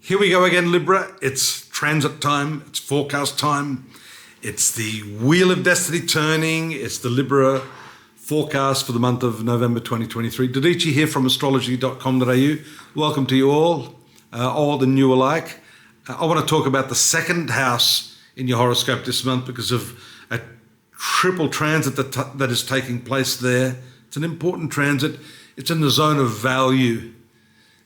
Here we go again, Libra. It's transit time, it's forecast time, it's the Wheel of Destiny turning, it's the Libra forecast for the month of November 2023. Dodici here from astrology.com.au. Welcome to you all, old and new alike. I want to talk about the second house in your horoscope this month because of a triple transit that is taking place there. It's an important transit. It's in the zone of value.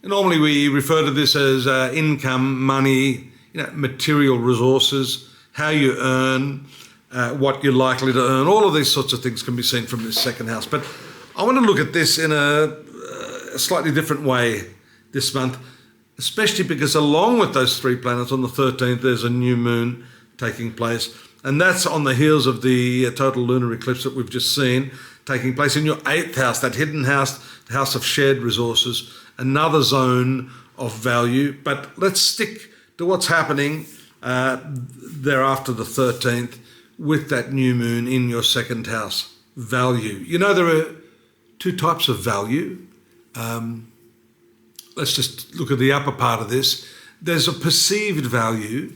And normally we refer to this as income, money, material resources, how you earn, what you're likely to earn. All of these sorts of things can be seen from this second house. But I want to look at this in a slightly different way this month, especially because along with those three planets on the 13th, there's a new moon taking place. And that's on the heels of the total lunar eclipse that we've just seen taking place in your 8th house, that hidden house, the house of shared resources, another zone of value. But let's stick to what's happening thereafter the 13th with that new moon in your second house, value. There are two types of value. Let's just look at the upper part of this. There's a perceived value,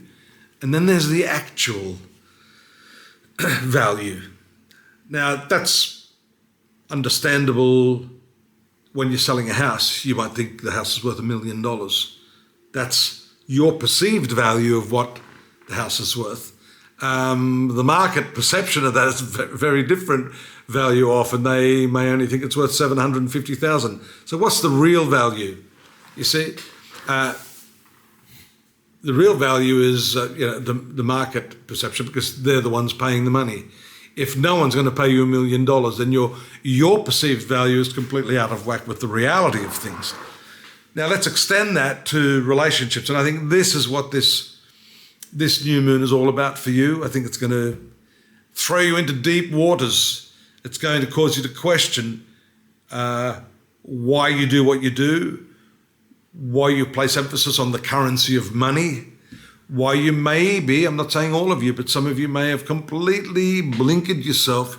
and then there's the actual value. Now, that's understandable. When you're selling a house, you might think the house is worth $1 million. That's your perceived value of what the house is worth. The market perception of that is very different value often. They may only think it's worth $750,000. So what's the real value? You see, the real value is the market perception, because they're the ones paying the money. If no one's going to pay you $1 million, then your perceived value is completely out of whack with the reality of things. Now let's extend that to relationships, and I think this is what this new moon is all about for you. I think it's going to throw you into deep waters. It's going to cause you to question why you do what you do, why you place emphasis on the currency of money, why you may be, I'm not saying all of you, but some of you may have completely blinkered yourself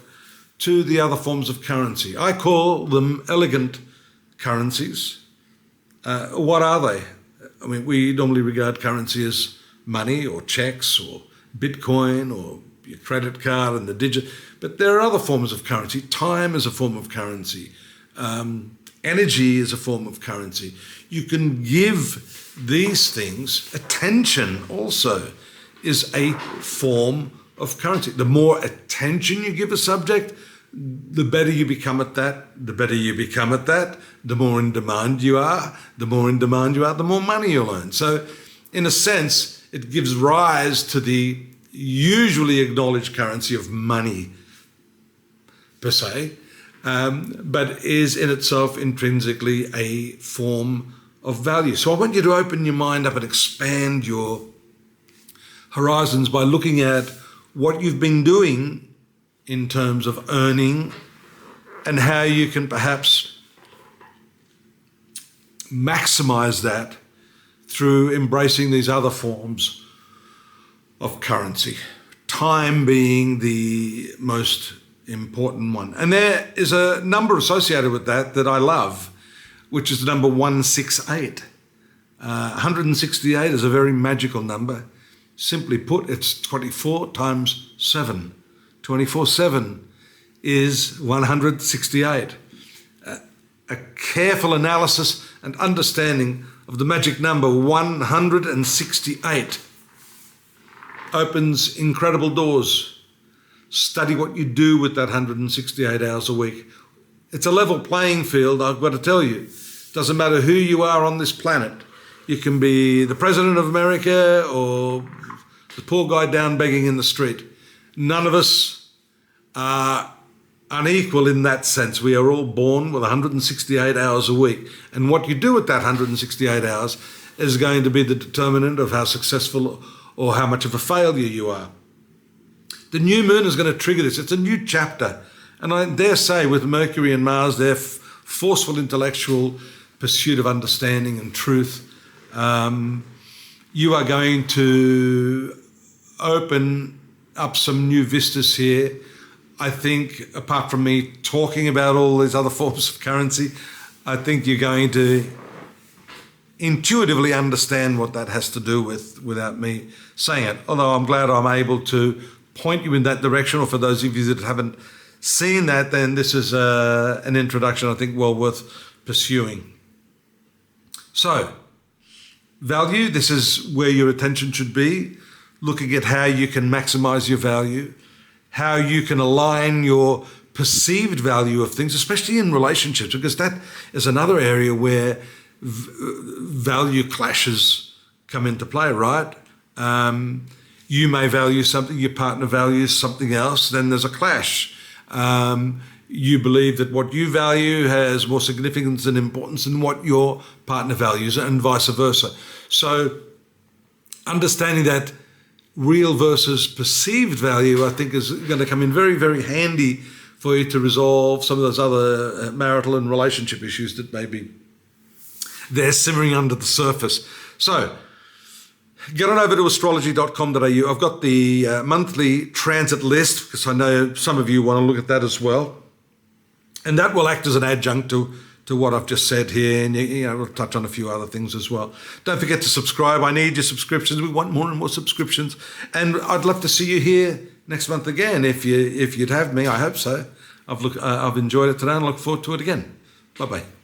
to the other forms of currency. I call them elegant currencies. What are they? I mean, we normally regard currency as money or checks or Bitcoin or your credit card and the digit, but there are other forms of currency. Time is a form of currency. Energy is a form of currency. You can give these things. Attention also is a form of currency. The more attention you give a subject, the better you become at that. The better you become at that, the more in demand you are. The more in demand you are, the more money you'll earn. So in a sense, it gives rise to the usually acknowledged currency of money per se, but is in itself intrinsically a form of value. So I want you to open your mind up and expand your horizons by looking at what you've been doing in terms of earning and how you can perhaps maximize that through embracing these other forms of currency, time being the most important one. And there is a number associated with that I love, which is the number 168. 168 is a very magical number. Simply put, it's 24 times 7. 24/7 is 168. A careful analysis and understanding of the magic number 168 opens incredible doors. Study what you do with that 168 hours a week. It's a level playing field, I've got to tell you. Doesn't matter who you are on this planet. You can be the President of America or the poor guy down begging in the street. None of us are unequal in that sense. We are all born with 168 hours a week. And what you do with that 168 hours is going to be the determinant of how successful or how much of a failure you are. The new moon is going to trigger this. It's a new chapter. And I dare say with Mercury and Mars, their forceful intellectual pursuit of understanding and truth, you are going to open up some new vistas here. I think, apart from me talking about all these other forms of currency, I think you're going to intuitively understand what that has to do with without me saying it. Although I'm glad I'm able to point you in that direction, or for those of you that haven't seen that, then this is an introduction I think well worth pursuing. So, value, this is where your attention should be, looking at how you can maximize your value, how you can align your perceived value of things, especially in relationships, because that is another area where value clashes come into play, right? You may value something, your partner values something else, then there's a clash. You believe that what you value has more significance and importance than what your partner values, and vice versa. So understanding that real versus perceived value, I think, is going to come in very, very handy for you to resolve some of those other marital and relationship issues that may be there simmering under the surface. So get on over to astrology.com.au. I've got the monthly transit list, because I know some of you want to look at that as well. And that will act as an adjunct to what I've just said here. And we'll touch on a few other things as well. Don't forget to subscribe. I need your subscriptions. We want more and more subscriptions. And I'd love to see you here next month again. If you'd have me, I hope so. I've enjoyed it today and look forward to it again. Bye-bye.